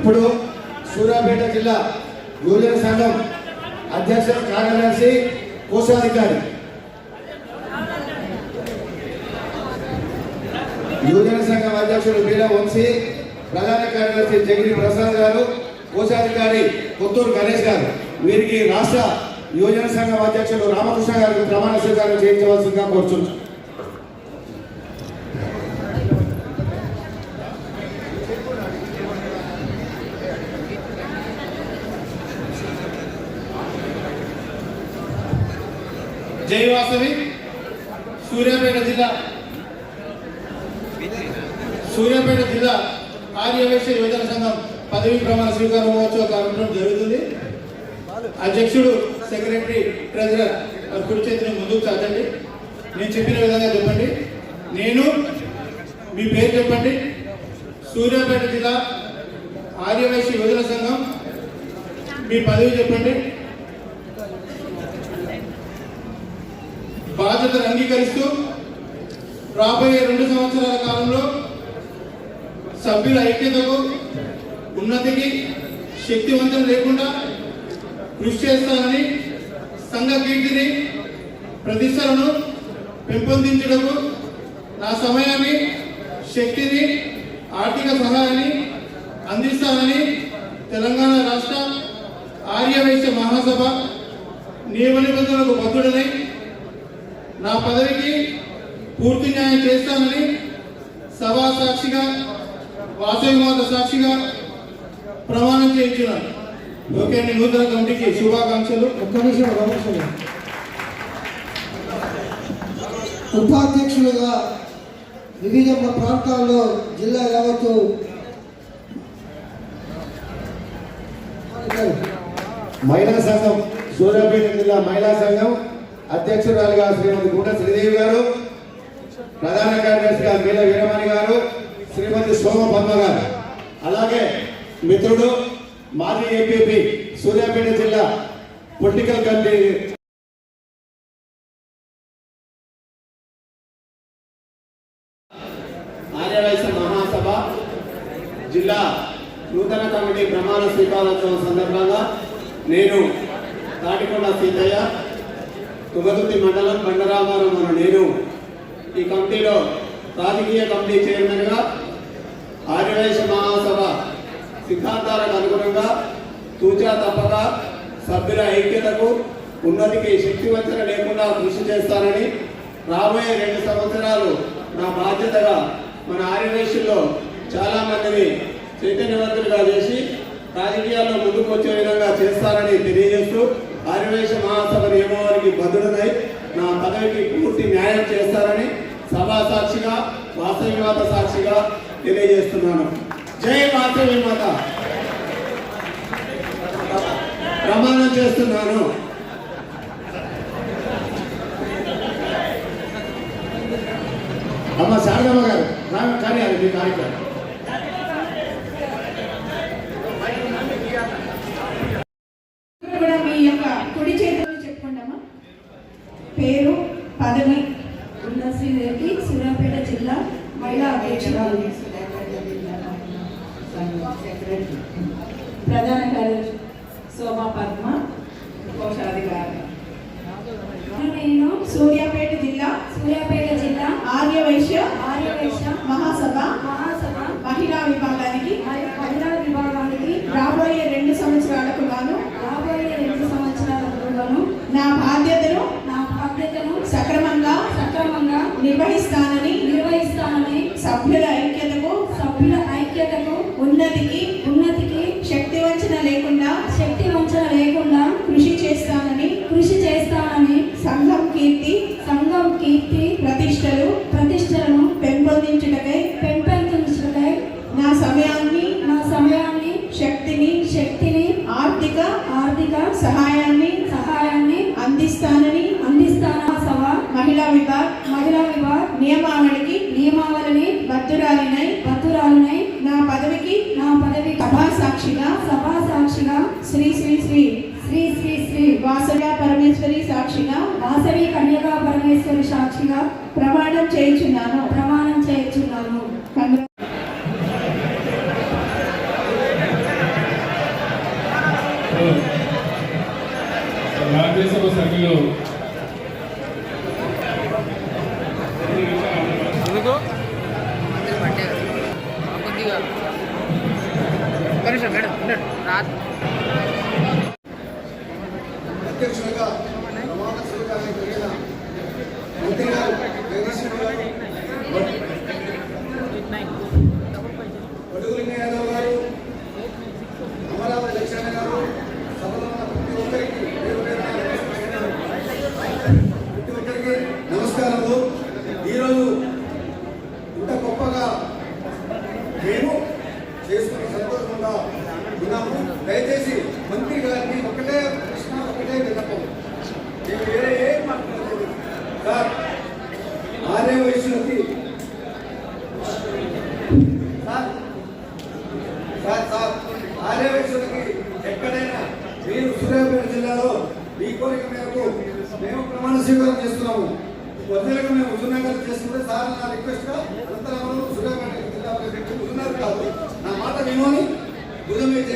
ఇప్పుడు సూర్యాపేట జిల్లా యువజన సంఘం అధ్యక్ష కార్యదర్శి కోశాధికారి యువజన సంఘం అధ్యక్షుడు బీలా వంశీ, ప్రధాన కార్యదర్శి జగిరి ప్రసాద్ గారు, కోశాధికారి కొత్తూరు గణేష్ గారు, వీరికి రాష్ట్ర యువజన సంఘం అధ్యక్షుడు రామకృష్ణ గారికి ప్రమాణ స్వీకారం చేయించవలసిందిగా కోరుచున్నాం. జై వాసవి. సూర్యాపేట జిల్లా ఆర్యవైశ్య యువజన సంఘం పదవి ప్రమాణ స్వీకార మహోత్సవ కార్యక్రమం జరుగుతుంది. అధ్యక్షుడు, సెక్రటరీ, ట్రెజరర్ కుడి చేతిని ముందుకు చాచండి. నేను చెప్పిన విధంగా చెప్పండి. నేను మీ పేరు చెప్పండి. సూర్యాపేట జిల్లా ఆర్యవైశ్య యువజన సంఘం మీ పదవి చెప్పండి. బాధ్యతను అంగీకరిస్తూ రాబోయే 2 సంవత్సరాల కాలంలో సభ్యుల ఐక్యతకు, ఉన్నతికి శక్తివంతం లేకుండా కృషి చేస్తానని, సంఘ కీర్తిని, ప్రతిష్టలను పెంపొందించడకు నా సమయాన్ని, శక్తిని, ఆర్థిక సహాయాన్ని అందిస్తానని తెలంగాణ రాష్ట్ర ఆర్యవైశ్య మహాసభ నియమ నిబంధనలకు బద్ధుడనై నా పదవికి పూర్తి న్యాయం చేస్తానని సభా సాక్షిగా, వాసవి మాత సాక్షిగా ప్రమాణం చేయించున్నాను. ఓకే అండి. నూతన కమిటీకి శుభాకాంక్షలు. ఉపాధ్యక్షులుగా వివిధ ప్రాంతాల్లో జిల్లా యావత్తు మహిళా సంఘం, సూర్యాపేట జిల్లా మహిళా సంఘం అధ్యక్షురాలుగా శ్రీమతి గుంట శ్రీదేవి గారు, ప్రధాన కార్యదర్శిగా మీల వీరమణి గారు, శ్రీమతి సోమ పద్మ గారు, అలాగే మిత్రుడు మాజీ ఏపీపీ సూర్యాపేట జిల్లా పొలిటికల్ కమిటీ ఆర్యవైశ్య మహాసభ జిల్లా నూతన కమిటీ ప్రమాణ స్వీకారోత్సవం సందర్భంగా నేను తాటికొండ సీతయ్య, తుంగతుర్తి మండలం బండరామారం అన్న నేను ఈ కమిటీలో రాజకీయ కమిటీ చైర్మన్గా ఆర్యవైశ్య మహాసభ సిద్ధాంతాలకు అనుగుణంగా తూచా తప్పక సభ్యుల ఐక్యతకు, ఉన్నతికి శక్తివంచన లేకుండా కృషి చేస్తానని, రాబోయే 2 సంవత్సరాలు నా బాధ్యతగా మన ఆర్యవైశ్యుల్లో చాలా మందిని చైతన్యవంతులుగా చేసి రాజకీయాల్లో ముందుకు వచ్చే విధంగా చేస్తానని తెలియజేస్తూ, ఆర్యవైశ్య మహాసభ నియమావళికి బద్ధుడనై నా పదవికి పూర్తి న్యాయం చేస్తారని సభా సాక్షిగా, వాసవి మాత సాక్షిగా తెలియజేస్తున్నాను. జై వాసవి మాత. ప్రమాణం చేస్తున్నాను. అమ్మ శారదమ్మ గారు కానీ అది మీ కార్యక్రమం. మీ యొక్క కుడి చేతులు చెప్పుకుంటామా. పేరు, పదవి. ఉన్న శ్రీదేవి, సూర్యాపేట జిల్లా మహిళా అధ్యక్షురాలు, ప్రధాన కార్యదర్శి సోమ పద్మ, కోశాధికారి. నేను సూర్యాపేట జిల్లా ఆర్యవైశ్య మహాసభ మహిళా విభాగానికి రాబోయే 2 సంవత్సరాలకు గాను నా బాధ్యతను సక్రమంగా నిర్వహిస్తానని సభ్యుల ఐక్యతకు, ఉన్నతికి శక్తివంచన లేకుండా కృషి చేస్తానని సంఘం కీర్తి ప్రతిష్టలను పెంపొందించుటకై నా సమయాన్ని శక్తిని ఆర్థిక సహాయాన్ని అందిస్తానని మహిళా విభాగ్ నియమావళిని బద్ధురాలినై నా పదవికి సభా సాక్షిగా శ్రీ వాసవి పరమేశ్వరి సాక్షిగా ప్రమాణం చేయించున్నాను. రాజ్యసభ సభ్యులు అధ్యక్షులుగా ప్రమాణ స్వీకారం జరిగిన మంత్రి గారు జగదీశ్వర్ గారు, వడుగులింగ యాదవ్ గారు, అమరావతి లక్ష్మణ గారు, సభలో ఉన్న ప్రతి ఒక్కరికి పేరు పేరున ప్రతి ఒక్కరికి నమస్కారములు. ఈరోజు ఇంత గొప్పగా మేము చేసుకుని సంతోషంగా ఉన్నాము. దయచేసి మంత్రి గారిని ఒకటే ప్రశ్న, ఒకటే విన్నపం, నేను వేరే ఏం మాట్లాడలేదు సార్. ఆరే వయసులకి సార్ ఆరే వయసులకి ఎక్కడైనా మీరు సూర్యాపేట జిల్లాలో మీ కోరిక మేరకు మేము ప్రమాణ స్వీకారం చేస్తున్నాము. ఒరిజినల్గా మేము హుజూర్నగర్ చేసుకుంటే సార్ నా రిక్వెస్ట్గా అనంతరామంలో సూర్యాపేట జిల్లా హుజూర్నగర్ కాదు, నా మాట వినోని భుజం మీద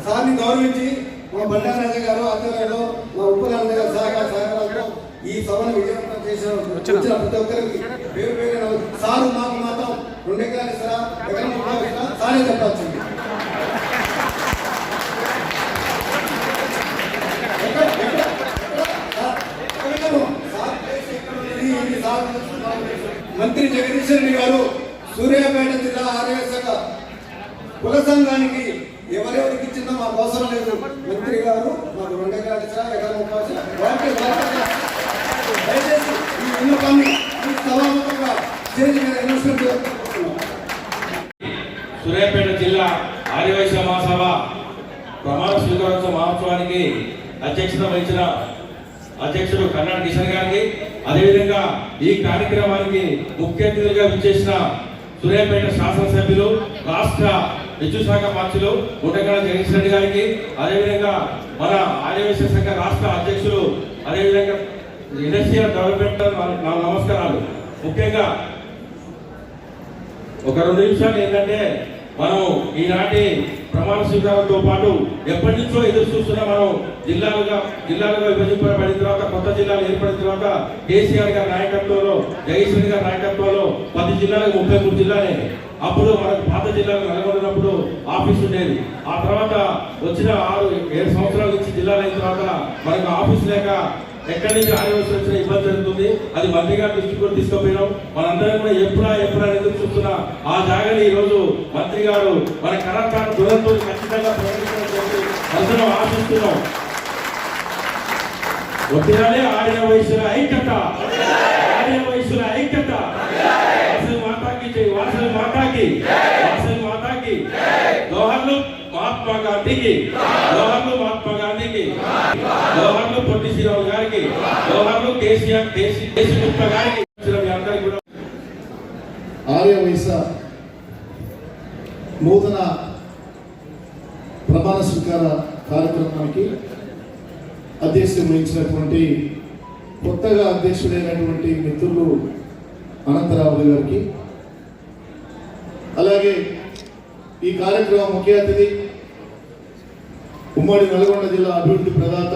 సార్ని గౌరవించి మా బండారాజు గారు ఆధ్వర్యంలో మా ఉప్పరాజు గారు సహకారంతో ఈ సభను విజయవంతం చేసిన వచ్చిన ప్రతి ఒక్కరికి పేరు పేరు సారు మాకు మాత్రం 2 ఎకరాలు ఇస్తారా, ఎకరం 30 ఇస్తారా సారే చెప్పాల్సింది. మంత్రి జగదీష్ రెడ్డి గారు సూర్యాపేట జిల్లా ఆర్యవేశక కుల సంఘానికి ఎవరెవరికి ఇచ్చిందో మాకు అవసరం లేదు. మంత్రి గారు మాకు 2 ఎకరాలు ఇస్తారా, ఎకరం 30 దయచేసి ఈ విన్నపాన్ని సభాముఖంగా స్టేజ్ మీద అనౌన్స్మెంట్ చేసుకుంటున్నాం. సూర్యాపేట జిల్లా ఆర్యవైశ్య మహాసభ ప్రమాణ స్వీకారోత్సవ మహోత్సవానికి అధ్యక్షత వహించిన అధ్యక్షుడు కర్ణాటక కిషన్ గారికి, అదేవిధంగా ఈ కార్యక్రమానికి ముఖ్య అతిథులుగా విచ్చేసిన సూర్యాపేట శాసనసభ్యులు, రాష్ట్ర విద్యుత్ శాఖ మంత్రులు గుంటకళ జగదీష్ రెడ్డి గారికి, అదేవిధంగా మన ఆర్యవైశ్య సంఘ రాష్ట్ర అధ్యక్షులు, అదేవిధంగా ఇండస్ట్రియల్ డెవలప్మెంట్ నా నమస్కారాలు. ముఖ్యంగా ఒక 2 నిమిషాలు ఏంటంటే, మనం ఈనాటి ప్రమాణ స్వీకారంతో పాటు ఎప్పటి నుంచో ఎదురు చూస్తున్నా మనం జిల్లాలుగా విభజింపబడిన తర్వాత, కొత్త జిల్లాలు ఏర్పడిన తర్వాత కేసీఆర్ గారి నాయకత్వంలో, జగదీష్ రెడ్డి గారి నాయకత్వంలో 10 జిల్లాలకు 33 జిల్లాలే. అప్పుడు మనకు పాత జిల్లాలు నల్గొండప్పుడు ఆఫీస్ ఉండేది. ఆ తర్వాత వచ్చిన 6-7 సంవత్సరాల నుంచి జిల్లాలు అయిన తర్వాత మనకు ఆఫీస్ లేక ఎక్కడి నుంచి ఆదివాసీ వచ్చిన ఇబ్బంది జరుగుతుంది. అది మంత్రి గారి దృష్టికి కూడా తీసుకుపోయినాం. మనందరం కూడా ఎప్పుడా ఎదురు చూస్తున్నా ఆ జాగాని ఈ రోజు మంత్రి గారు మన కళాకారు దురంతో ఖచ్చితంగా ప్రకటించడం అందరం ఆశిస్తున్నాం. ఒత్తిడాలే ఆడిన వయసుల ఐక్యత, ఆడిన వయసుల ఐక్యత. వాసవి మాతాకి జై, వాసవి మాతాకి, వాసవి మాతాకి. జోహార్లు మహాత్మా గాంధీకి, జోహార్లు మహాత్మా గాంధీకి, జోహార్లు పొట్టి శ్రీరాములు గారికి, జోహార్లు కేసీఆర్ గుప్తా గారికి. అందరికీ కూడా ఆర్యవైశ్య నూతన ప్రమాణ స్వీకార కార్యక్రమానికి అధ్యక్షత వహించినటువంటి కొత్తగా అధ్యక్షుడైనటువంటి మిత్రులు అనంతరావులు గారికి, అలాగే ఈ కార్యక్రమం ముఖ్య అతిథి ఉమ్మడి నల్గొండ జిల్లా అభివృద్ధి ప్రదాత,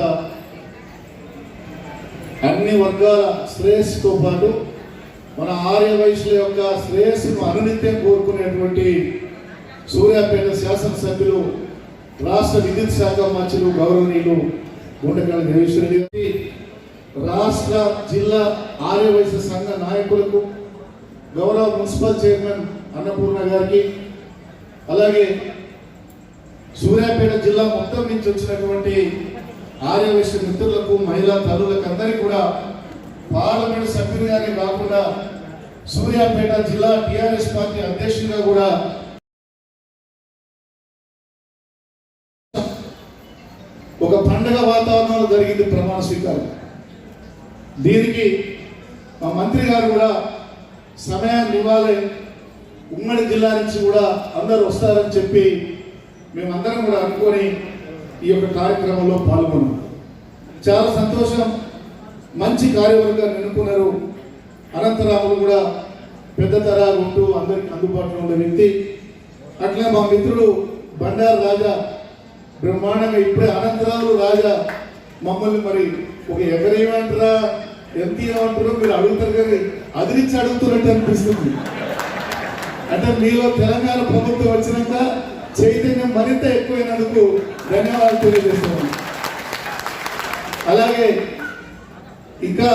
అన్ని వర్గాల శ్రేయస్సుతో పాటు మన ఆర్యవైశ్యుల యొక్క శ్రేయస్సును అనునిత్యం కోరుకునేటువంటి సూర్యాపేట శాసనసభ్యులు, రాష్ట్ర విద్యుత్ శాఖ మంత్రులు గౌరవనీయులు గుంటకళ జగదీష్ రెడ్డి గారికి, రాష్ట్ర జిల్లా ఆర్యవైశ్య సంఘ నాయకులకు, గౌరవ మున్సిపల్ చైర్మన్ అన్నపూర్ణ గారికి, అలాగే సూర్యాపేట జిల్లా మొత్తం నుంచి వచ్చినటువంటి ఆర్యవైశ్య మిత్రులకు, మహిళా తల్లులకు అందరికీ కూడా పార్లమెంట్ సభ్యులుగానే కాకుండా సూర్యాపేట జిల్లా టిఆర్ఎస్ పార్టీ అధ్యక్షుడిగా కూడా ఒక పండుగ వాతావరణంలో జరిగింది ప్రమాణ స్వీకారం. దీనికి మా మంత్రి గారు కూడా సమయాన్ని ఇవ్వాలి, ఉమ్మడి జిల్లా నుంచి కూడా అందరూ వస్తారని చెప్పి మేమందరం కూడా అనుకొని ఈ యొక్క కార్యక్రమంలో పాల్గొన్నాం. చాలా సంతోషం. మంచి కార్యవర్గాన్ని ఎన్నుకున్నారు. అనంతరాములు కూడా పెద్ద తరాలు ఉంటూ అందరికి అందుబాటులో ఉండే వ్యక్తి. అట్లే మా మిత్రుడు బండారు రాజా బ్రహ్మాండంగా ఇప్పుడే అనంతరావు రాజా మమ్మల్ని మరి ఒక ఎగరేమంటారా ఎంత ఏమంటారో మీరు అడుగుతారు కానీ అదిరించి అడుగుతున్నట్టు అనిపిస్తుంది. అంటే మీలో తెలంగాణ ప్రభుత్వం వచ్చినాక చైతన్యం మరింత ఎక్కువైనందుకు ధన్యవాదాలు తెలియజేస్తున్నాను. అలాగే ఇంకా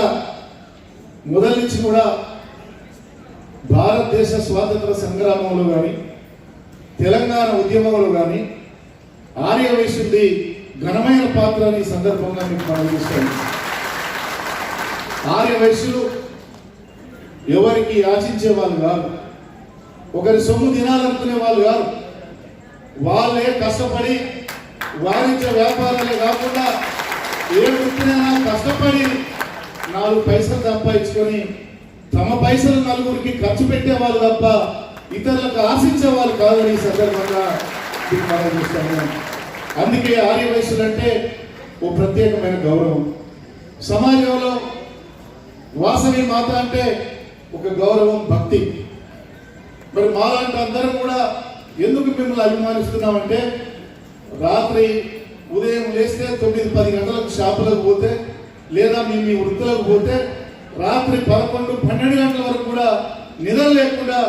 మొదటి నుంచి కూడా భారతదేశ స్వాతంత్ర సంగ్రామంలో కానీ తెలంగాణ ఉద్యమంలో కానీ ఆర్యవైశ్యుడి ఘనమైన పాత్ర ఈ సందర్భంగా మీకు మనం చూస్తాను. ఆర్యవైశ్యులు ఎవరికి యాచించే వాళ్ళు కాదు, ఒకరి సొమ్ము తినాలనుకునే వాళ్ళు కాదు. వాళ్ళే కష్టపడి వాణిజ్య వ్యాపారాలే కాకుండా ఏ వృత్తినైనా కష్టపడి 4 పైసలు సంపాదించుకొని తమ పైసలు నలుగురికి ఖర్చు పెట్టేవాళ్ళు తప్ప ఇతరులకు ఆశించే వాళ్ళు కాదని ఈ సందర్భంగా మనం చూస్తాము. అందుకే ఆర్యవైశ్యులు అంటే ఓ ప్రత్యేకమైన గౌరవం. సమాజంలో వాసవి మాత అంటే ఒక గౌరవం, భక్తి. మరి మాలాంటి అందరం కూడా ఎందుకు మిమ్మల్ని అభిమానిస్తున్నామంటే రాత్రి ఉదయం లేస్తే 9-10 గంటలకు షాపులకు పోతే లేదా మీ వృత్తులకు పోతే రాత్రి 11-12 గంటల వరకు కూడా నిద్ర లేకుండా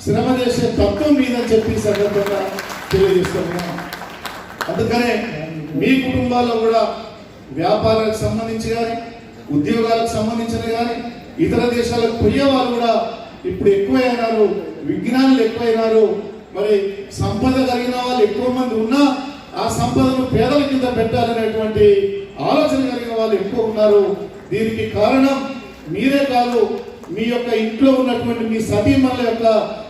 శ్రమ చేసే తత్వం మీద చెప్పి సందర్భంగా తెలియజేస్తున్నాం. అందుకనే మీ కుటుంబాల్లో కూడా వ్యాపారాలకు సంబంధించి కానీ ఉద్యోగాలకు సంబంధించిన కానీ ఇతర దేశాలకు పోయే వాళ్ళు కూడా ఇప్పుడు ఎక్కువైనారు, విజ్ఞానులు ఎక్కువైనారు. మరి సంపద కలిగిన వాళ్ళు ఎక్కువ మంది ఉన్నా ఆ సంపదను పేదల కింద పెట్టాలనేటువంటి ఆలోచన కలిగిన వాళ్ళు ఎక్కువ ఉన్నారు. దీనికి కారణం మీరే కాదు, మీ యొక్క ఇంట్లో ఉన్నటువంటి మీ సతీమణుల యొక్క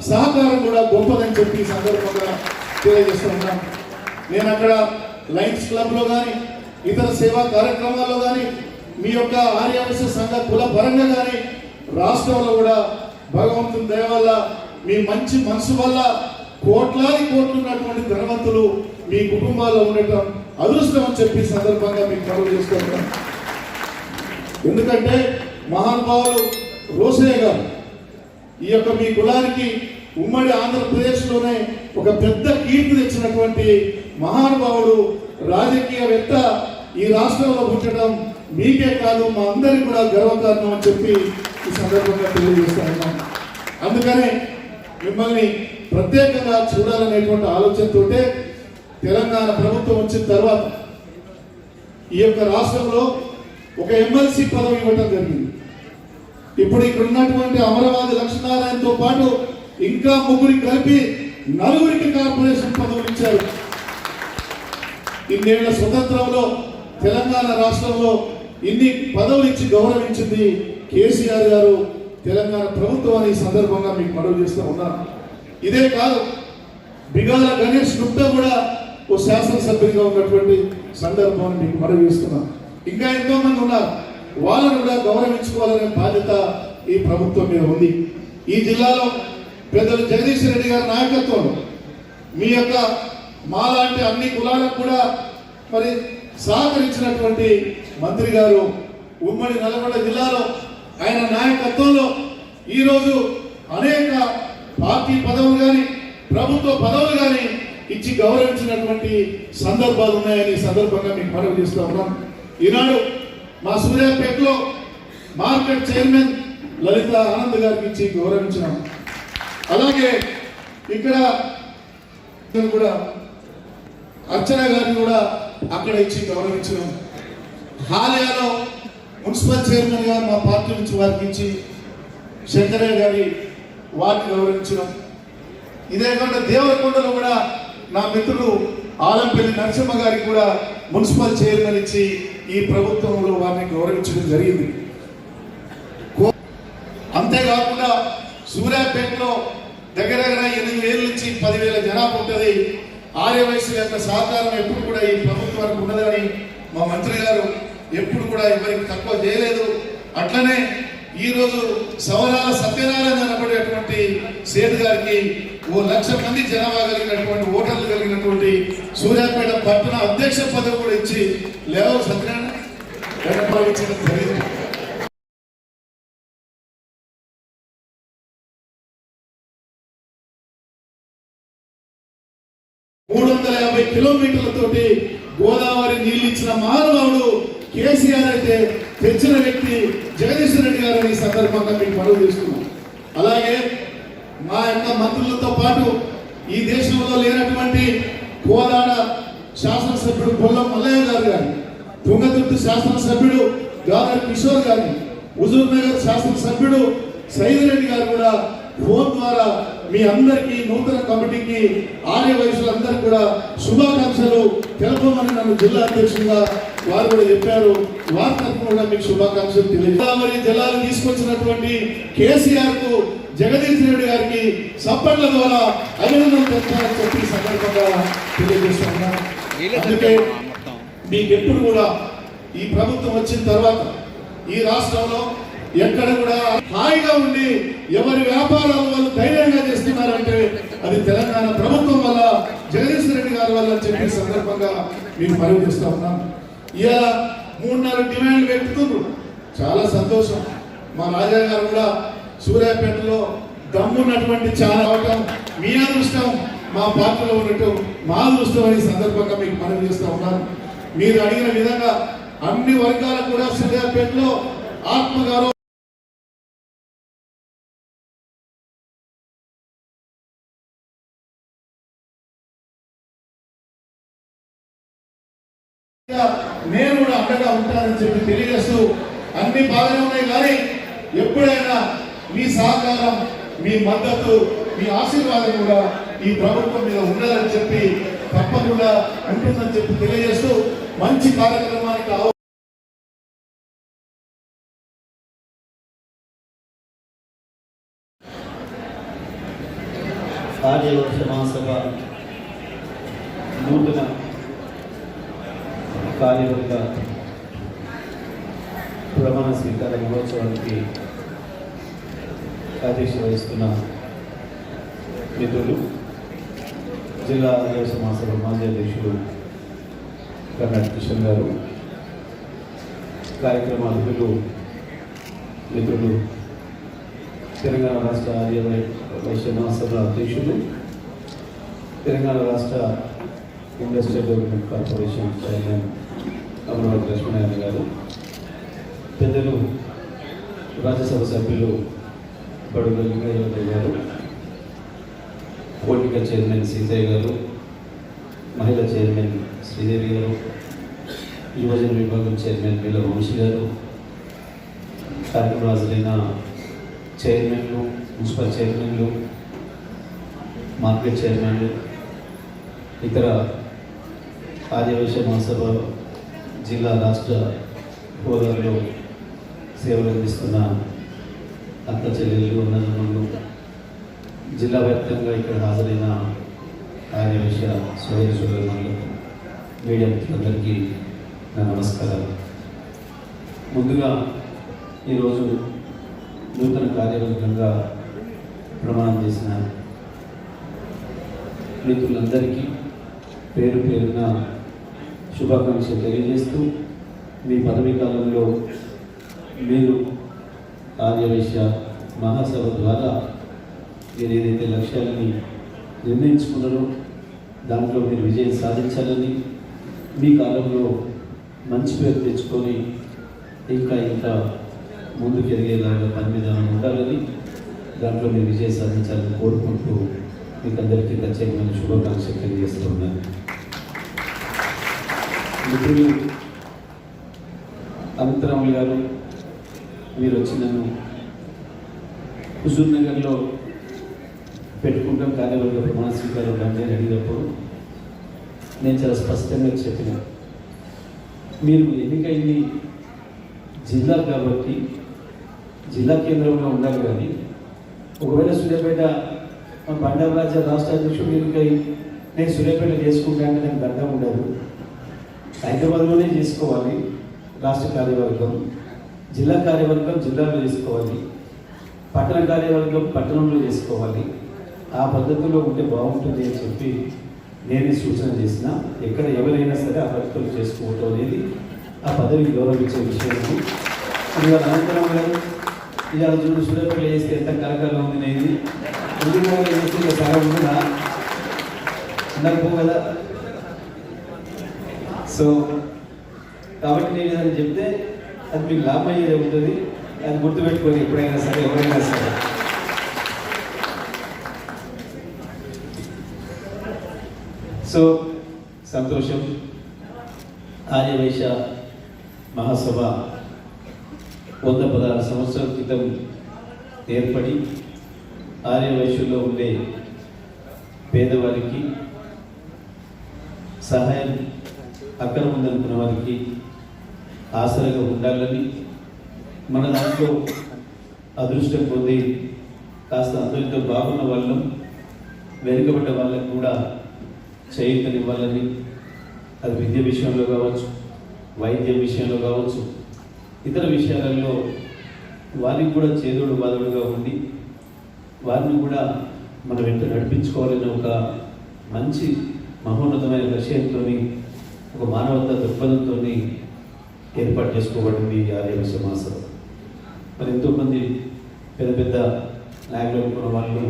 సహకారం కూడా గొప్పదని చెప్పి ఈ సందర్భంగా తెలియజేస్తున్నాం. నేను అక్కడ లయన్స్ క్లబ్ లో కానీ ఇతర సేవా కార్యక్రమాల్లో కానీ మీ యొక్క ఆర్యవైశ్య సంఘ కుల పరంగా కానీ రాష్ట్రంలో కూడా భగవంతుని దయ వల్ల మీ మంచి మనసు వల్ల కోట్లాది కోట్లు ఉన్నటువంటి ధనవంతులు మీ కుటుంబాల్లో ఉండటం అదృష్టం అని చెప్పి సందర్భంగా మీకు మనవి చేసుకుంటున్నాం. ఎందుకంటే మహానుభావులు రోసయ్య గారు ఈ యొక్క మీ కులానికి ఉమ్మడి ఆంధ్రప్రదేశ్లోనే ఒక పెద్ద కీర్తి తెచ్చినటువంటి మహానుభావుడు, రాజకీయవేత్త ఈ రాష్ట్రంలో పుట్టడం మీకే కాదు మా అందరికీ కూడా గర్వకారణం అని చెప్పి ఈ సందర్భంగా తెలియజేస్తా ఉన్నాం. అందుకనే మిమ్మల్ని ప్రత్యేకంగా చూడాలనేటువంటి ఆలోచనతో తెలంగాణ ప్రభుత్వం వచ్చిన తర్వాత ఈ యొక్క రాష్ట్రంలో ఒక ఎమ్మెల్సీ పదవి ఇవ్వడం జరిగింది. ఇప్పుడు ఇక్కడ ఉన్నటువంటి అమరవాది లక్ష్మీనారాయణతో పాటు ఇంకా 3 కలిపి 4 కార్పొరేషన్ పదవులు ఇచ్చారు. ఇన్నేళ్ల స్వతంత్రంలో తెలంగాణ రాష్ట్రంలో ఇన్ని పదవులు ఇచ్చి గౌరవించింది కేసీఆర్ గారు, తెలంగాణ ప్రభుత్వం అని ఈ సందర్భంగా మీకు మనవి చేస్తూ ఉన్నాను. ఇదే కాదు, బిగాల గణేష్ గుప్తా కూడా ఓ శాసనసభ్యుడిగా ఉన్నటువంటి సందర్భాన్ని మీకు మనవి చేస్తున్నాను. ఇంకా ఎంతో మంది ఉన్నారు, వాళ్ళను కూడా గౌరవించుకోవాలనే బాధ్యత ఈ ప్రభుత్వం మీద ఉంది. ఈ జిల్లాలో పెద్దలు జగదీష్ రెడ్డి గారి నాయకత్వంలో మీ యొక్క మాలాంటి అన్ని కులాలకు కూడా మరి సహకరించినటువంటి మంత్రి గారు ఉమ్మడి నల్గొండ జిల్లాలో ఆయన నాయకత్వంలో ఈరోజు అనేక పార్టీ పదవులు కానీ ప్రభుత్వ పదవులు కానీ ఇచ్చి గౌరవించినటువంటి సందర్భాలు ఉన్నాయని సందర్భంగా మీకు మనవి చేస్తూ ఉన్నాం. ఈనాడు మా సూర్యాపేటలో మార్కెట్ చైర్మన్ లలిత ఆనంద్ గారికి ఇచ్చి గౌరవించినాం. అలాగే ఇక్కడ కూడా అర్చన గారిని కూడా అక్కడ ఇచ్చి గౌరవించినాం. హాలియాలో మున్సిపల్ చైర్మన్ గా మా పార్టీ నుంచి వారికి ఇచ్చి శంకరయ్య గారి వారిని గౌరవించినాం. ఇదే కాకుండా దేవరకొండలో కూడా నా మిత్రుడు ఆలంపల్లి నరసింహ గారికి కూడా మున్సిపల్ చైర్మన్ ఇచ్చి ఈ ప్రభుత్వంలో వారిని గౌరవించడం జరిగింది. అంతేకాకుండా సూర్యాపేటలో దగ్గర 8,000 నుంచి 10,000 జనాభా ఉంటుంది. ఆర్యవైశ్యుల యొక్క సహకారం ఎప్పుడు కూడా ఈ ప్రభుత్వానికి ఉన్నదని మా మంత్రి గారు ఎప్పుడు కూడా ఎవరికి తక్కువ చేయలేదు. అట్లనే ఈరోజు సవరాల సత్యనారాయణ అనబడేటువంటి సేతు గారికి 1,00,000 మంది జనాభా కలిగినటువంటి ఓటర్లు కలిగినటువంటి సూర్యాపేట పట్టణ అధ్యక్ష పదవి కూడా ఇచ్చి లేవ సత్యనారాయణ ఇచ్చడం జరిగింది. 250 కిలోమీటర్లతోటి గోదావరి నీళ్ళు ఇచ్చిన మహానుభావుడు కేసీఆర్ అయితే తెచ్చిన వ్యక్తి జగదీశ్వర్ రెడ్డి గారు ఈ సందర్భంగా మీకు మనవి చేస్తున్నాం. అలాగే మా యొక్క మంత్రులతో పాటు ఈ దేశంలో లేనటువంటి కోదాడ శాసనసభ్యుడు బొల్లం మల్లయ్య గారు కానీ, తుంగతుర్తి శాసనసభ్యుడు గాదర్ కిషోర్ గారిని, హుజూర్ నగర్ శాసనసభ్యుడు సైదిరెడ్డి గారు కూడా ఫోన్ ద్వారా మీ అందరికీ నూతన కమిటీకి ఆర్య వయసులందరికీ కూడా శుభాకాంక్షలు తెలపమని నన్ను జిల్లా అధ్యక్షుడిగా వారు కూడా చెప్పారు. వారి తరఫున కూడా మీకు శుభాకాంక్షలు తెలియజేయాలి. జిల్లాలు తీసుకొచ్చినటువంటి కేసీఆర్ కు జగదీష్ రెడ్డి గారికి సప్పట్ల ద్వారా అభినందనలు తెచ్చారని చెప్పి సందర్భంగా తెలియజేస్తున్నాను. అందుకే మీకెప్పుడు కూడా ఈ ప్రభుత్వం వచ్చిన తర్వాత ఈ రాష్ట్రంలో ఎక్కడ కూడా హాయిగా ఉండి ఎవరి వ్యాపారాలు వాళ్ళు ధైర్యంగా చేస్తున్నారంటే అది తెలంగాణ ప్రభుత్వం వల్ల, జగదీష్ రెడ్డి గారి వల్ల అని చెప్పి సందర్భంగా మీకు మనవి చేస్తా ఉన్నాను. ఇలా 3-4 డిమాండ్లు పెట్టుతున్నారు, చాలా సంతోషం. మా రాజా గారు కూడా సూర్యాపేటలో దమ్మున్నటువంటి చాలా అవటం మీ అదృష్టం, మా పార్టీలో ఉన్నట్టు మా అదృష్టం అని సందర్భంగా మీకు మనవి చేస్తా ఉన్నాను. మీరు అడిగిన విధంగా అన్ని వర్గాలకు కూడా సూర్యాపేటలో ఆత్మగారు నేను కూడా అండగా ఉంటానని చెప్పి తెలియజేస్తూ, అన్ని బాగానే ఉన్నాయి కానీ ఎప్పుడైనా మీ సహకారం, మీ మద్దతు, మీ ఆశీర్వాదం కూడా ఈ ప్రభుత్వం మీద ఉండాలని చెప్పి తప్పకుండా ఉంటుందని చెప్పి తెలియజేస్తూ మంచి కార్యక్రమానికి ఆర్యవైశ్య మహాసభ నూతన కార్యవర్గ ప్రమాణ స్వీకార మహోత్సవానికి అధ్యక్షత వహిస్తున్న మిత్రులు, జిల్లా ఆర్యవైశ్య మహాసభ మాజీ అధ్యక్షుడు కర్ణాటక కిషన్ గారు, కార్యక్రమాధికులు మిత్రులు, తెలంగాణ రాష్ట్ర ఆర్యవైశ్య మహాసభ అధ్యక్షులు, తెలంగాణ రాష్ట్ర industrial development corporation chairman Amaravathi Lakshminarayana garu, పెద్దలు రాజ్యసభ సభ్యులు బడుగుల లింగయ్య గారు, పొలిటికల్ చైర్మన్ సీతయ్య గారు, మహిళా చైర్మన్ శ్రీదేవి గారు, యువజన విభాగం చైర్మన్ పిల్ల వంశీ గారు, కార్యక్రమం హాజరైన చైర్మన్లు, మున్సిపల్ చైర్మన్లు, మార్కెట్ చైర్మన్లు, ఇతర ఆర్యవైశ్య మహాసభ జిల్లా రాష్ట్ర హోదాలో సేవలు అందిస్తున్న అక్క చెల్లెళ్ళు, అన్నదమ్ములు, జిల్లా వ్యాప్తంగా ఇక్కడ హాజరైన ఆర్యవైశ్య సోదరి సోదరులకు, మీడియా మిత్రులందరికీ నా నమస్కారాలు. ముందుగా ఈరోజు నూతన కార్యవర్గంగా ప్రమాణం చేసిన మిత్రులందరికీ పేరు పేరున శుభాకాంక్షలు తెలియజేస్తూ, మీ పదవీ కాలంలో మీరు ఆర్యవైశ్య మహాసభ ద్వారా మీరు ఏదైతే లక్ష్యాలని నిర్ణయించుకున్నారో దాంట్లో మీరు విజయం సాధించాలని, మీ కాలంలో మంచి పేరు తెచ్చుకొని ఇంకా ముందుకు ఎదిగేలాగా పని మీద ఉండాలని, దాంట్లో మీరు విజయం సాధించాలని కోరుకుంటూ మీకు అందరికీ ప్రత్యేకమైన శుభాకాంక్షలు తెలియజేస్తున్నాను. మిత్రులు అనంతరాములు గారు, మీరు వచ్చి నన్ను హుజూర్ నగర్లో పెట్టుకుంటాం కార్యవర్గ ప్రమాణ స్వీకారం అని అడిగినప్పుడు నేను చాలా స్పష్టంగా చెప్పిన, మీరు ఎన్నికైంది జిల్లా కాబట్టి జిల్లా కేంద్రంలో ఉండాలి, కానీ ఒకవేళ సూర్యాపేట బండారాజా రాష్ట్ర అధ్యక్షుడు ఎన్నికై నేను సూర్యాపేట చేసుకుంటానంటే నాకు అర్థం ఉండదు. హైదరాబాద్లోనే చేసుకోవాలి రాష్ట్ర కార్యవర్గం, జిల్లా కార్యవర్గం జిల్లాలో చేసుకోవాలి, పట్టణ కార్యవర్గం పట్టణంలో చేసుకోవాలి. ఆ పద్ధతిలో ఉంటే బాగుంటుంది అని చెప్పి నేనే సూచన చేసిన. ఎక్కడ ఎవరైనా సరే ఆ పద్ధతులు చేసుకోవటం అనేది ఆ పదవికి గౌరవించే విషయము. ఇవాళ అనంతరం గారు ఇవాళ చూడు సూర్యాపేట చేస్తే ఎంత కలకాలం ఉంది నేను ముందు చేస్తే చాలా ఉందా ఉండకపో కదా. సో కాబట్టి నేను ఏదైనా చెప్తే అది మీకు లాభం అయ్యేది ఉంటుంది, అది గుర్తుపెట్టుకొని ఎప్పుడైనా సరే ఎవరైనా సరే. సో సంతోషం. ఆర్యవైశ్య మహాసభ 116 సంవత్సరాల క్రితం ఏర్పడి ఆర్యవైశ్యుల్లో ఉండే పేదవారికి సహాయం అక్కడ ఉందనుకున్న వారికి ఆసరగా ఉండాలని, మన దాంట్లో అదృష్టం పొంది కాస్త అందరితో బాగున్న వాళ్ళం వెనుకబడ్డ వాళ్ళకు కూడా చేయూతనివ్వాలని, అది విద్య విషయంలో కావచ్చు, వైద్యం విషయంలో కావచ్చు, ఇతర విషయాలలో వారికి కూడా చేదోడు బాదోడుగా ఉండి వారిని కూడా మనం వెంట నడిపించుకోవాలనే ఒక మంచి మహోన్నతమైన లక్ష్యంతో, ఒక మానవతా దృక్పథంతో ఏర్పాటు చేసుకోబడింది ఈ ఆర్యవైశ్య మహాసభ. మరి ఎంతోమంది పెద్ద పెద్ద నాయకులు అనుకున్న వాళ్ళు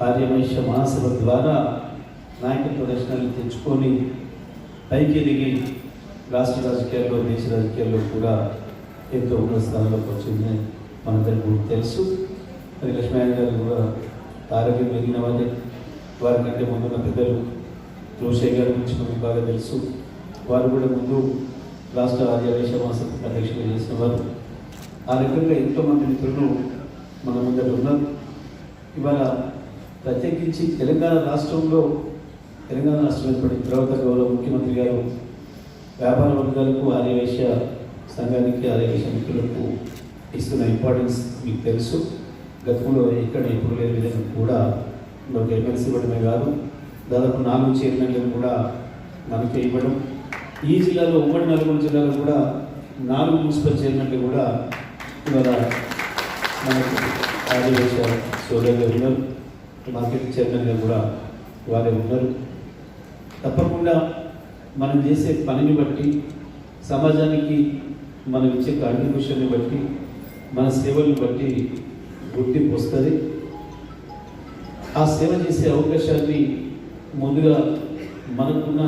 ఆర్యవైశ్య మహాసభ ద్వారా నాయకత్వ దర్శనాలు తెచ్చుకొని పైకి ఎదిగి రాష్ట్ర రాజకీయాల్లో, దేశ రాజకీయాల్లో కూడా ఎంతో ఉన్నత స్థానంలోకి వచ్చిందని మనందరికీ కూడా తెలుసు. మరి లక్ష్మీనారాయణ గారు కూడా ఆరోగ్యం పెరిగిన వాళ్ళే, వారికంటే ముందున్న పెద్దలు రోషయ్య గారి గురించి మనకు బాగా తెలుసు. వారు కూడా ముందు రాష్ట్ర ఆర్యవైశ్య మహాసభ అధ్యక్షులు చేసిన వారు. ఆ రకంగా ఎంతోమంది మిత్రులు మన ముందర ఉన్నారు. ఇవాళ ప్రత్యేకించి తెలంగాణ రాష్ట్రంలో, తెలంగాణ రాష్ట్రం ఏర్పడిన తర్వాత గౌరవ ముఖ్యమంత్రి గారు వ్యాపార వర్గాలకు, ఆర్యవైశ్య సంఘానికి, ఆర్యవైశ్య మిత్రులకు ఇస్తున్న ఇంపార్టెన్స్ మీకు తెలుసు. గతంలో ఎక్కడ ఎప్పుడు లేని విధంగా కూడా మనకు ఎమ్మెల్సీ ఇవ్వడమే కాదు, దాదాపు 4 చైర్మన్లను కూడా మనకే ఇవ్వడం. ఈ జిల్లాలో, ఉమ్మడి నల్గొండ జిల్లాలో కూడా 4 మున్సిపల్ చైర్మన్లు కూడా ఇవాళ మనకు ఆర్యవైశ్య సోదరులు ఉన్నారు. మార్కెట్ చైర్మన్గా కూడా వారే ఉన్నారు. తప్పకుండా మనం చేసే పనిని బట్టి, సమాజానికి మనం ఇచ్చే కాంట్రిబ్యూషన్ని బట్టి, మన సేవలను బట్టి గుర్తింపు వస్తుంది. ఆ సేవ చేసే అవకాశాన్ని ముందుగా మనకున్న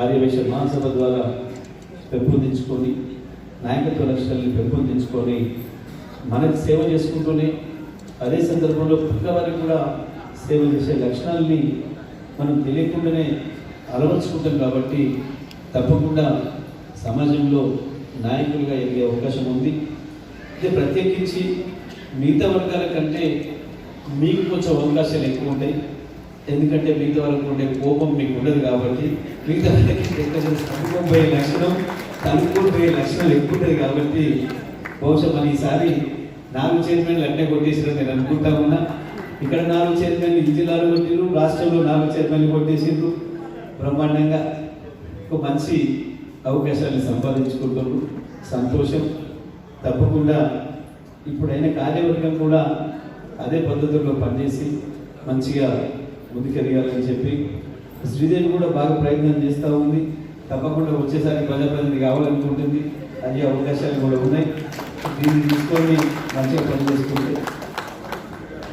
ఆర్యవైశ్య మహాసభ ద్వారా పెంపొందించుకొని, నాయకత్వ లక్ష్యాలను పెంపొందించుకొని మనకు సేవ చేసుకుంటూనే అదే సందర్భంలో పక్కవారికి కూడా సేవ చేసే లక్షణాలని మనం తెలియకుండానే అలవర్చుకుంటాం. కాబట్టి తప్పకుండా సమాజంలో నాయకులుగా ఎదిగే అవకాశం ఉంది. అయితే ప్రత్యేకించి మిగతా వర్గాల కంటే మీకు కొంచెం అవకాశాలు ఎక్కువ ఉంటాయి. ఎందుకంటే మిగతా వాళ్ళకు ఉండే కోపం మీకు ఉండదు కాబట్టి, మిగతా వాళ్ళకి తనుకోబోయే లక్షణం, తనుకోబోయే లక్షణాలు ఎక్కువ ఉంటుంది కాబట్టి బహుశా మన ఈసారి 4 చైర్మన్లు అట్నే కొట్టేసిరని నేను అనుకుంటా ఉన్నా. ఇక్కడ 4 చైర్మన్లు ఈ జిల్లాలో కొట్టిరు, రాష్ట్రంలో 4 చైర్మన్లు కొట్టేసిండ్రు. బ్రహ్మాండంగా ఒక మంచి అవకాశాన్ని సంపాదించుకుంటున్నారు. సంతోషం. తప్పకుండా ఇప్పుడైనా కార్యవర్గం కూడా అదే పద్ధతుల్లో పనిచేసి మంచిగా ముందుకెదగాలని చెప్పి శ్రీదేవి కూడా బాగా ప్రయత్నం చేస్తూ ఉంది. తప్పకుండా వచ్చేసారి ప్రజాప్రతినిధి కావాలనుకుంటుంది. అయ్యే అవకాశాలు కూడా ఉన్నాయి. దీన్ని తీసుకొని మంచిగా పనిచేసుకుంటే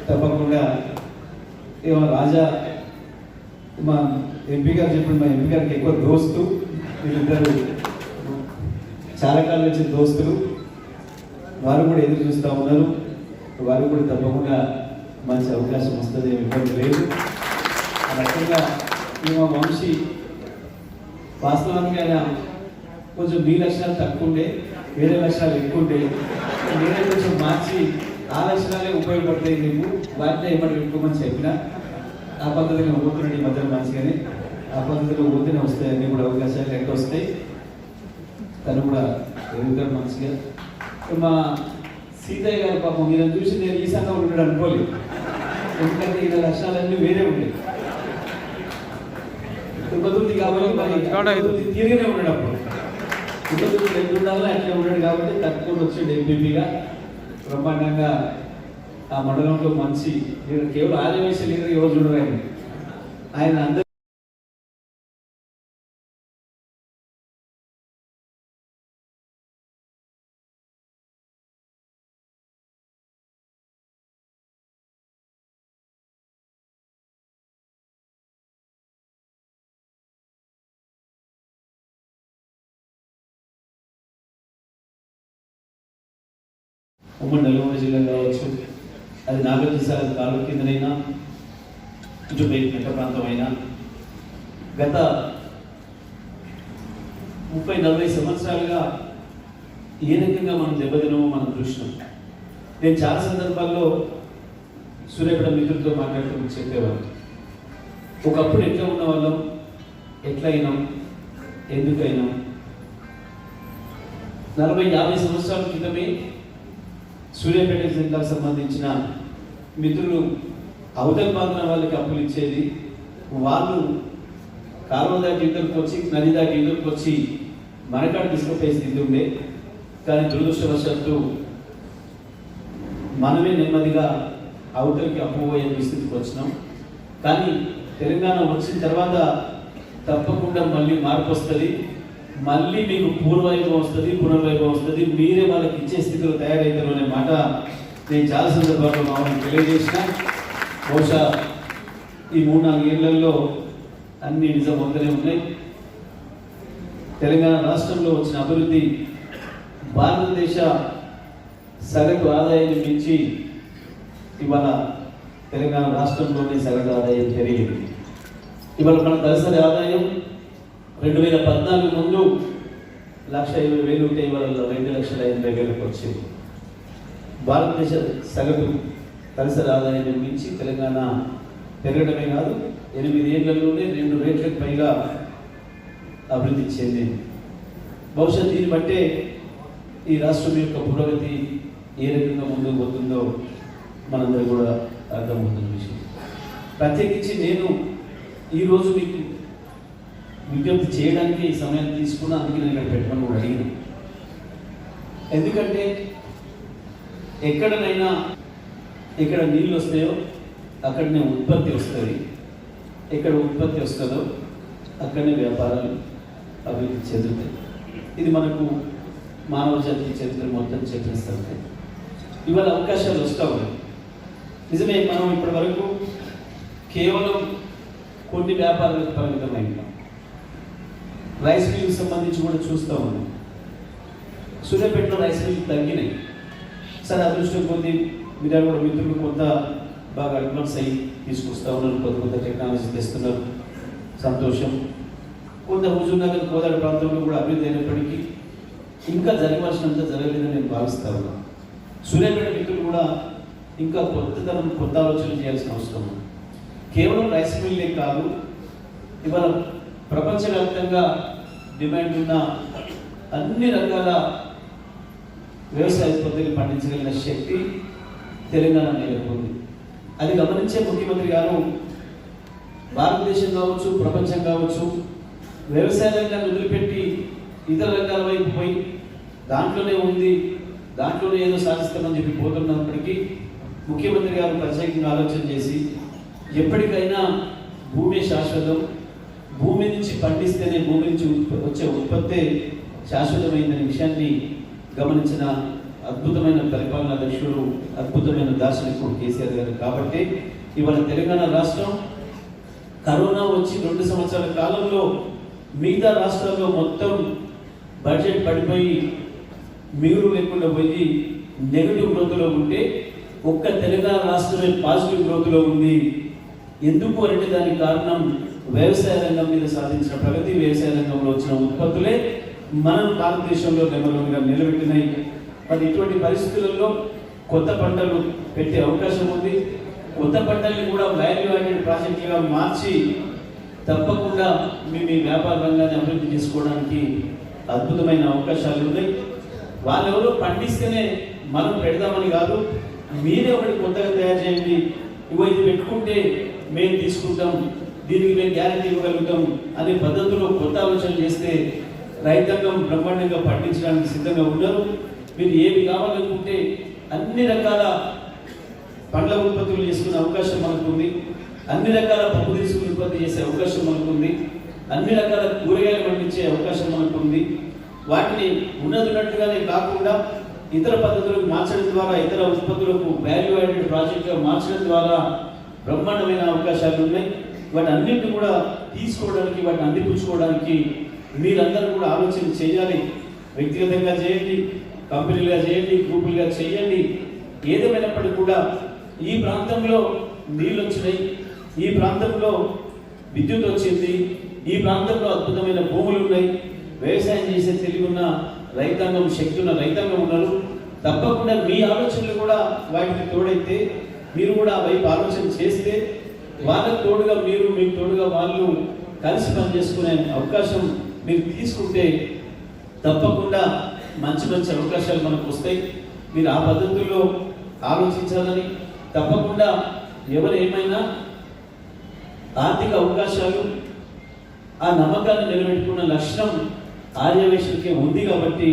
తప్పకుండా రాజా మా ఎంపీ గారు చెప్పిన, మా ఎంపీ గారికి ఎక్కువ దోస్తు, వీళ్ళిద్దరు చాలా కాలం నుంచి దోస్తులు. వారు కూడా ఎదురు చూస్తూ ఉన్నారు. వారు కూడా తప్పకుండా మంచి అవకాశం వస్తుంది, ఇబ్బంది లేదు. ఆ రకంగా మా వంశీ వాస్తవానికి ఆయన కొంచెం మీ లక్షణాలు తక్కువ ఉండే, వేరే లక్షణాలు ఎక్కువ ఉండే, నేనే కొంచెం మార్చి ఆ లక్షణాలే ఉపయోగపడతాయి నీకు, వాటిని ఏమన్నా పెట్టుకోమని చెప్పిన ఆ పద్ధతిలో పోతున్నాడు ఈ మధ్య మంచిగానే. ఆ పద్ధతిలో పోతేనే వస్తాయి అన్నీ కూడా అవకాశాలు ఎక్కడ వస్తాయి. తను కూడా ఎదుగుతాడు మంచిగా. మా సీతయ్య గారు పాపం ఈయన చూసి నేను ఈ సంఘంలో ఉన్నాడు అనుకోలేదు. ఎందుకంటే ఈయన లక్షణాలన్నీ వేరే ఉండేవి. ఉపదుర్తి కాబట్టి మరి తీరుగానే ఉన్నాడు. అప్పుడు ఉపదుర్తి ఎంత ఉండాలో అట్లా ఉన్నాడు కాబట్టి తక్కువ వచ్చాడు ఎంపీపీగా. బ్రహ్మాండంగా ఆ మండలంలో మంచి కేవలం ఆర్యవైశ్య లీడర్ ఎవరు చూడరు ఆయన అందరూ ఉమ్మడి నల్గొండ జిల్లా కావచ్చు, అది నాగార్జునసాగర్ కాలువ కిందనైనా, ఇటు మెట్ట ప్రాంతమైనా గత 30-40 సంవత్సరాలుగా ఏ రకంగా మనం దెబ్బతినమో మనం చూసినాం. నేను చాలా సందర్భాల్లో సూర్యాపేట మిత్రులతో మాట్లాడుతూ చెప్పేవాళ్ళు, ఒకప్పుడు ఎట్లా ఉన్న వాళ్ళం, ఎట్లా అయినాం, ఎందుకైనాం. 40-50 సంవత్సరాల క్రితమే సూర్యాపేట జిల్లాకు సంబంధించిన మిత్రులు అవతల పాత్ర వాళ్ళకి అప్పులు ఇచ్చేది, వాళ్ళు కాలువ దాటి ఇద్దరికి వచ్చి, నది దాటి ఇద్దరికి వచ్చి మనకాడ తీసుకుపోయే స్థితి ఉండే. కానీ దురదృష్టవశాత్తు మనమే నెమ్మదిగా అవతలికి అప్పుపోయే స్థితికి వచ్చినాం. కానీ తెలంగాణ వచ్చిన తర్వాత తప్పకుండా మళ్ళీ మార్పు వస్తుంది, మళ్ళీ మీకు పూర్వవైభవం వస్తుంది, పునర్వైభవం వస్తుంది, మీరే వాళ్ళకి ఇచ్చే స్థితిలో తయారవుతారు అనే మాట నేను చాలా సందర్భాల్లో మా వాళ్ళకి తెలియజేసిన. బహుశా ఈ 3-4 ఏళ్లలో అన్ని నిజం అవుతూనే ఉన్నాయి. తెలంగాణ రాష్ట్రంలో వచ్చిన అభివృద్ధి భారతదేశ సగటు ఆదాయాన్ని మించి ఇవాళ తెలంగాణ రాష్ట్రంలోనే సగటు ఆదాయం పెరిగింది. ఇవాళ మన తలసరి ఆదాయం 2014 ముందు 1,50,000 ఉంటే ఇవాళ 2,80,000 వచ్చింది. భారతదేశ సగటు తలసరి ఆదాయాన్ని మించి తెలంగాణ పెరగడమే కాదు, 8 ఏళ్లలోనే 2 రేట్లకు పైగా అభివృద్ధి చెందింది. బహుశా దీన్ని బట్టే ఈ రాష్ట్రం యొక్క పురోగతి ఏ రకంగా ముందుకు పోతుందో మనందరూ కూడా అర్థమవుతున్న విషయం. ప్రత్యేకించి నేను ఈరోజు మీకు విజ్ఞప్తి చేయడానికి ఈ సమయం తీసుకున్నా, అందుకే నేను ఇక్కడ పెట్టమని కూడా అడిగిన. ఎందుకంటే ఎక్కడనైనా ఎక్కడ నీళ్ళు వస్తాయో అక్కడనే ఉత్పత్తి వస్తుంది, ఎక్కడ ఉత్పత్తి వస్తుందో అక్కడనే వ్యాపారాలు అభివృద్ధి చెందుతాయి. ఇది మనకు మానవ జాతి చరిత్ర మొత్తం చర్చిస్తుంది. ఇవాళ అవకాశాలు వస్తూ ఉన్నాయి. నిజమే, మనం ఇప్పటి వరకు కేవలం కొన్ని వ్యాపారాలకు పరిమితమైనాం. రైస్ మిల్కి సంబంధించి కూడా చూస్తూ ఉన్నాం. సూర్యాపేటలో రైస్ మిల్లు తగ్గినాయి. సరే, అదృష్టం కొద్ది మీరు కూడా మిత్రులు కొంత బాగా అడ్వాన్స్ అయ్యి తీసుకొస్తూ ఉన్నారు, కొత్త టెక్నాలజీ తెస్తున్నారు, సంతోషం. కొంత హుజూర్నగర్ కోదాడ ప్రాంతంలో కూడా అభివృద్ధి అయినప్పటికీ ఇంకా జరగవలసినంత జరగలేదని నేను భావిస్తా ఉన్నాను. సూర్యాపేట మిత్రులు కూడా ఇంకా కొత్త ఆలోచనలు చేయాల్సిన అవసరం ఉంది. కేవలం రైస్ మిల్లే కాదు, ఇవాళ ప్రపంచవ్యాప్తంగా డిమాండ్ ఉన్న అన్ని రకాల వ్యవసాయ ఉత్పత్తులు పండించగలిగిన శక్తి తెలంగాణ నెలకొంది. అది గమనించే ముఖ్యమంత్రి గారు భారతదేశం కావచ్చు, ప్రపంచం కావచ్చు, వ్యవసాయ రంగాన్ని వదిలిపెట్టి ఇతర రంగాల వైపు పోయి దాంట్లోనే ఉంది, దాంట్లోనే ఏదో సాధిస్తామని చెప్పి పోతున్నప్పటికీ ముఖ్యమంత్రి గారు ప్రత్యేకంగా ఆలోచన చేసి ఎప్పటికైనా భూమి శాశ్వతం, భూమి నుంచి పండిస్తేనే భూమి నుంచి వచ్చే ఉత్పత్తే శాశ్వతమైన విషయాన్ని గమనించిన అద్భుతమైన పరిపాలనా దక్షుడు, అద్భుతమైన దార్శనికుడు కేసీఆర్ గారు. కాబట్టి ఇవాళ తెలంగాణ రాష్ట్రం కరోనా వచ్చి 2 సంవత్సరాల కాలంలో మిగతా రాష్ట్రాల్లో మొత్తం బడ్జెట్ పడిపోయి మిగులు లేకుండా పోయి నెగటివ్ గ్రోత్లో ఉంటే ఒక్క తెలంగాణ రాష్ట్రమే పాజిటివ్ గ్రోత్లో ఉంది. ఎందుకు అంటే దానికి కారణం వ్యవసాయ రంగం మీద సాధించిన ప్రగతి, వ్యవసాయ రంగంలో వచ్చిన ఉత్పత్తులే మనం భారతదేశంలో నెంబర్గా నిలబెట్టినాయి. మరి ఇటువంటి పరిస్థితులలో కొత్త పంటలు పెట్టే అవకాశం ఉంది. కొత్త పంటల్ని కూడా వాల్యూ యాడెడ్ ప్రాజెక్టుగా మార్చి తప్పకుండా మీ వ్యాపార రంగాన్ని అభివృద్ధి చేసుకోవడానికి అద్భుతమైన అవకాశాలు ఉన్నాయి. వాళ్ళెవరో పండిస్తేనే మనం పెడదామని కాదు, మీరే ఒకటి కొత్తగా తయారు చేయండి, ఇది పెట్టుకుంటే మేము తీసుకుంటాం, దీనికి మేము గ్యారెంటీ ఇవ్వగలుగుతాం అనే పద్ధతిలో కొత్త ఆలోచన చేస్తే రైతాంగం బ్రహ్మాండంగా పండించడానికి సిద్ధంగా ఉన్నారు. మీరు ఏవి కావాలనుకుంటే అన్ని రకాల పండ్ల ఉత్పత్తులు చేసుకునే అవకాశం మనకు ఉంది, అన్ని రకాల పప్పు దినుసులు ఉత్పత్తి చేసే అవకాశం మనకు ఉంది, అన్ని రకాల కూరగాయలు పండించే అవకాశం మనకు ఉంది. వాటిని ఉన్నట్టుగానే కాకుండా ఇతర పద్ధతులకు మార్చడం ద్వారా, ఇతర ఉత్పత్తులకు వాల్యూ యాడెడ్ ప్రాజెక్టుగా మార్చడం ద్వారా బ్రహ్మాండమైన అవకాశాలు ఉన్నాయి. వాటి అన్నింటినీ కూడా తీసుకోవడానికి, వాటిని అందిపుచ్చుకోవడానికి మీరందరూ కూడా ఆలోచన చేయాలి. వ్యక్తిగతంగా చేయండి, కంపెనీలుగా చేయండి, గ్రూపులుగా చేయండి. ఏదేమైనప్పటికీ కూడా ఈ ప్రాంతంలో నీళ్ళు వచ్చినాయి, ఈ ప్రాంతంలో విద్యుత్ వచ్చింది, ఈ ప్రాంతంలో అద్భుతమైన భూములు ఉన్నాయి, వ్యవసాయం చేసే తెలివి ఉన్న రైతాంగం, శక్తి ఉన్న రైతాంగం ఉన్నారు. తప్పకుండా మీ ఆలోచనలు కూడా వాటికి తోడైతే, మీరు కూడా వైపు ఆలోచన చేస్తే, వాళ్ళకు తోడుగా మీరు, మీకు తోడుగా వాళ్ళు కలిసి పనిచేసుకునే అవకాశం మీరు తీసుకుంటే తప్పకుండా మంచి మంచి అవకాశాలు మనకు వస్తాయి. మీరు ఆ పద్ధతుల్లో ఆలోచించాలని, తప్పకుండా ఎవరు ఏమైనా ఆర్థిక అవకాశాలు, ఆ నమ్మకాన్ని నిలబెట్టుకున్న లక్షణం ఆర్యవేశులకే ఉంది. కాబట్టి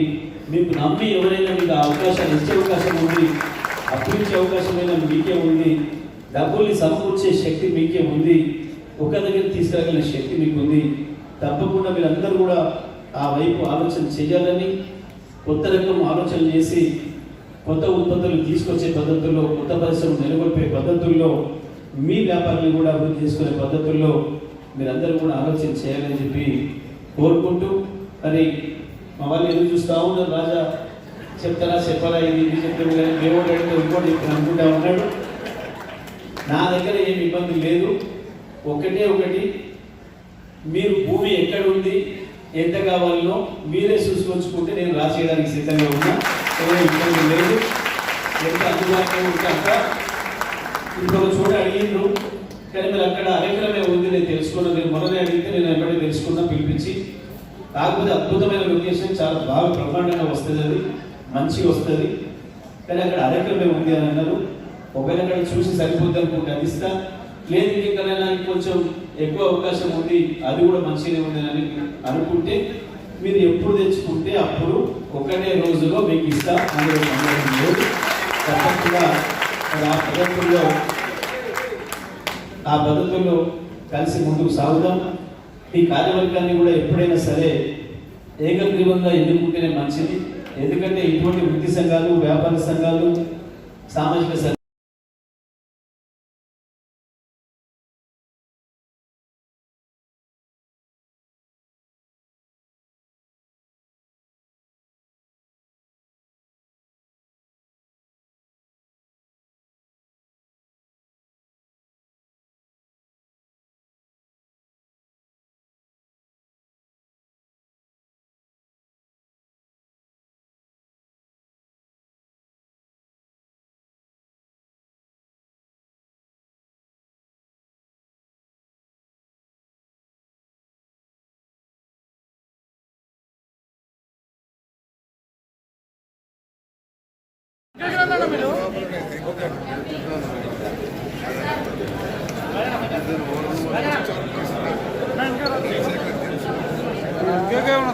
మీకు నమ్మి ఎవరైనా మీకు ఆ అవకాశాలు ఇచ్చే అవకాశం ఉంది, అప్పులు ఇచ్చే అవకాశమైనా మీకే ఉంది, డబ్బుల్ని సమకూర్చే శక్తి మీకే ఉంది, ఒక దగ్గర తీసుకురాగల శక్తి మీకు ఉంది. తప్పకుండా మీరందరూ కూడా ఆ వైపు ఆలోచన చేయాలని, కొత్త రకం ఆలోచన చేసి కొత్త ఉత్పత్తులు తీసుకొచ్చే పద్ధతుల్లో, కొత్త పరిశ్రమలు నెలకొల్పే పద్ధతుల్లో, మీ వ్యాపారాన్ని కూడా అభివృద్ధి చేసుకునే పద్ధతుల్లో మీరందరూ కూడా ఆలోచన చేయాలని చెప్పి కోరుకుంటూ, మరి మా వాళ్ళు ఎదురు చూస్తూ ఉన్నారు, రాజా చెప్తారా చెప్పాలా, ఇది చెప్తాను కానీ దేవుడు అడిగితే ఇంకోటి అనుకుంటా ఉన్నాడు. నా దగ్గర ఏమి ఇబ్బంది లేదు. ఒకటే ఒకటి, మీరు భూమి ఎక్కడ ఉంది, ఎంత కావాలనో మీరే చూసుకొచ్చుకుంటే నేను రాసేయడానికి సిద్ధంగా ఉన్నా. ఏమీ ఇబ్బంది లేదు. ఎంత అందుబాటులో ఉంటే అక్కడ ఇంకొక చోట అడిగిండ్రు, కానీ మీరు అక్కడ అరెకరమే ఉంది నేను తెలుసుకున్నాను. నేను మొదలనే అడిగితే నేను ఎప్పటికీ తెలుసుకున్నా పిలిపించి. కాకపోతే అద్భుతమైన లొకేషన్, చాలా బాగా బ్రహ్మాండంగా వస్తుంది, అది మంచిగా వస్తుంది, కానీ అక్కడ అరెకరమే ఉంది అని అన్నారు. ఒకవేళ అక్కడ చూసి సరిపోద్ది అనుకుంటే అది ఇస్తా, లేదు ఇంకెక్కడైనా కొంచెం ఎక్కువ అవకాశం ఉంది, అది కూడా మంచిగానే ఉంది అని అనుకుంటే మీరు ఎప్పుడు తెచ్చుకుంటే అప్పుడు ఒకటే రోజులో మీకు ఇస్తా. అందులో సందేహం లేదు. తప్పకుండా ఆ పద్ధతుల్లో కలిసి ముందుకు సాగుదాం. ఈ కార్యవర్గాన్ని కూడా ఎప్పుడైనా సరే ఏకగ్రీవంగా ఎన్నుకుంటేనే మంచిది. ఎందుకంటే ఇటువంటి వృత్తి సంఘాలు, వ్యాపార సంఘాలు, సామాజిక సంఘాలు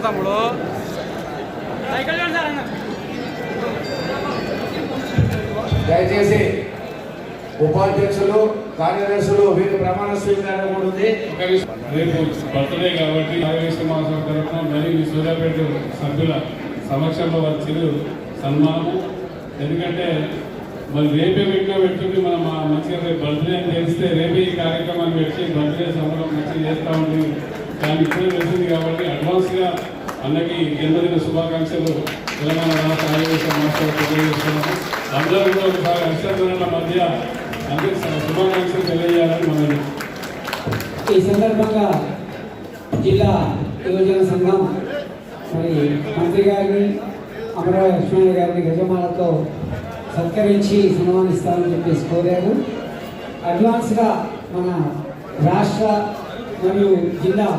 తమ్ముడు దయచేసి ఉపాధ్యక్షులు, కార్యదర్శులు వీరి ప్రమాణ స్వీకారం కూడా ఉంది. రేపు బర్త్డే కాబట్టి ఆర్యవేశ మహాసభ తరఫున మరియు సూర్యాపేట సభ్యుల సమక్షంలో వచ్చిన సన్మానము. ఎందుకంటే మరి రేపే పెట్టుకుంటే మనం మంచిగా రేపు బర్త్డే అని తెలిస్తే రేపే ఈ కార్యక్రమాన్ని పెట్టి బర్త్డే సంబరం మంచిగా చేస్తూ ఉంటుంది. దాన్ని ఇప్పుడే వెళ్తుంది కాబట్టి అడ్వాన్స్గా అన్నకి జన్మదిన శుభాకాంక్షలు తెలంగాణ రాష్ట్ర ఆర్యవేశ మహాసభ తెలియజేస్తున్నాము. అందరూ కూడా ఒకసారి అక్షరాల మధ్య అందరికీ శుభాకాంక్షలు తెలియజేయాలని మనం ఈ సందర్భంగా జిల్లా యువజన సంఘం మరి మంత్రి గారిని, అమరావతి లక్ష్మణ గారిని గజమాలతో సత్కరించి సన్మానిస్తామని చెప్పేసి కోరారు. అడ్వాన్స్గా మన రాష్ట్ర మరియు జిల్లా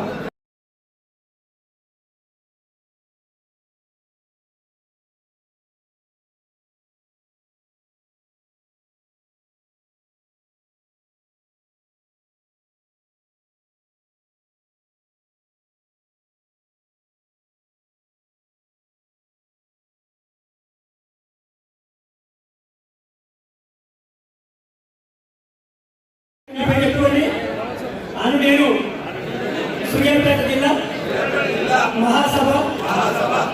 నేను సూర్యాపేట జిల్లా మహాసభ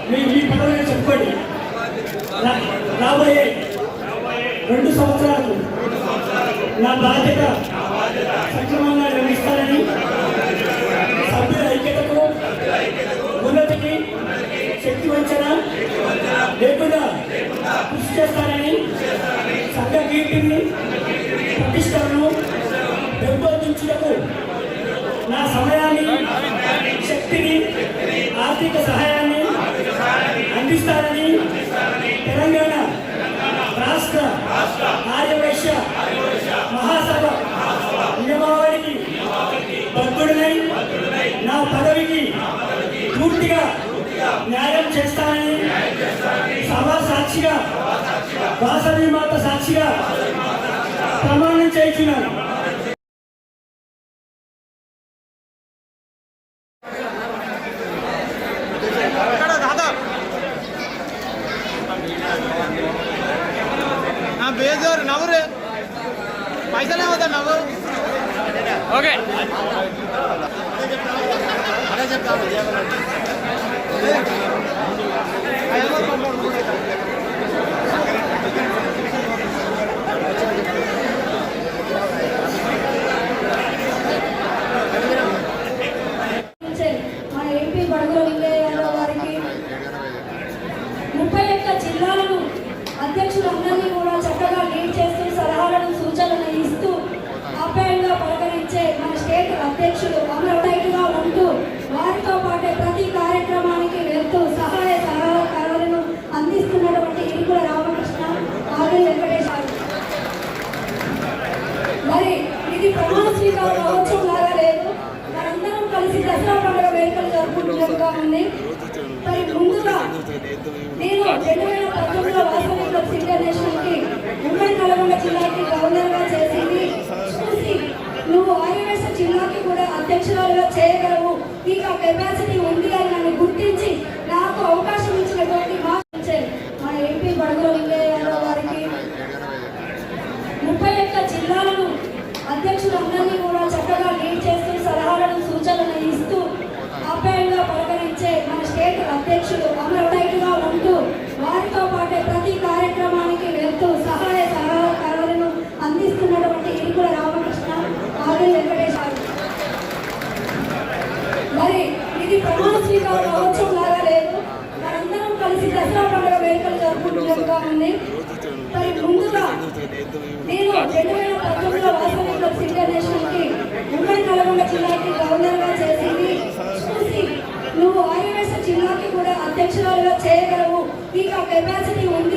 మీ పదవిని చెప్పుకోండి. రాబోయే 2 సంవత్సరాలకు నా బాధ్యత సక్రమంగా నిర్వహిస్తానని, సభ్యుల ఐక్యతకు, ఉన్నతికి శక్తి వంచన లేకుండా చేస్తానని సంఘ కీర్తిని ప్రతిష్టలను పెంపొందించుటకు నా సమయాన్ని శక్తిని ఆర్థిక సహాయాన్ని అందిస్తానని తెలంగాణ రాష్ట్ర ఆర్యవైశ్య మహాసభ నియమావళికి బద్ధుడినై నా పదవికి పూర్తిగా న్యాయం చేస్తానని సభ సాక్షిగా వాసవి మాత సాక్షిగా ప్రమాణం చేయించున్నాను. ಬೇಜಾರು ನವ್ರೆ ಪೈಸನೇ ಹೋದ ನಾವು ఓకే అదే చెప్తాను మా ఎంపీ బడుగుల లింగయ్య యాదవ్ గారికి 31 జిల్లాలను అధ్యక్షులందరినీ కూడా చక్కగా లీడ్ చేస్తూ సలహాలను సూచనలను ఇస్తూ ఆప్యాయంగా పలకరించే మన స్టేట్ అధ్యక్షులు అమరవైట్గా ఉంటూ వారితో పాటే ప్రతి కార్యక్రమానికి వెళ్తూ సహాయ సహకారాలను అందిస్తున్నటువంటి ఇరుకుల రామకృష్ణ ఆది వెంకటేశ్వర. మరి ఇది ప్రమాణ స్వీకార మహోత్సవం లాగా లేదు, మనందరం కలిసి దసరా పండుగ వేడుకలు జరుపుకుంటున్నట్టుగా ఉంది. మరి ముందుగా నేను 2019లో వాసవి క్లబ్స్ ఇంటర్నేషనల్ కి ఉమ్మడి నల్గొండ జిల్లాకి గవర్నర్ గా చేసింది చూసి నువ్వు ఆర్యవేశ జిల్లాకి కూడా అధ్యక్షురాలుగా చేయగలవు, నీకు ఆ కెపాసిటీ ఉంది అని నన్ను గుర్తించి నాకు అవకాశం ఇచ్చినటువంటి మా ఎంపీ బడుగుల లింగయ్య యాదవ్ గారికి 31 జిల్లాలను అధ్యక్షులందరినీ కూడా చక్కగా లీడ్ చేస్తూ సలహాలను సూచనలను ఇస్తూ ఆప్యాయంగా పలకరించే మన స్టేట్ అధ్యక్షులు అమరవైట్గా ఉంటూ వారితో పాటే ప్రతి కార్యక్రమానికి వెళ్తూ సహాయ సహకారాలను అందిస్తున్నటువంటి ఇరుకుల రామకృష్ణ ఆది వెంకటేశ్వర. మరి ఇది ప్రమాణ స్వీకార మహోత్సవం లాగా లేదు, మనందరం కలిసి దసరా పండుగ వేడుకలు జరుపుకుంటున్నట్టుగా ఉంది. మరి ముందుగా నేను 2019లో వాసవి క్లబ్స్ ఇంటర్నేషనల్ కి ఉమ్మడి నల్గొండ జిల్లాకి గవర్నర్ గా చేసింది చూసి నువ్వు ఆర్యవేశ జిల్లాకి కూడా అధ్యక్షురాలుగా చేయగలవు, నీకు ఆ కెపాసిటీ ఉంది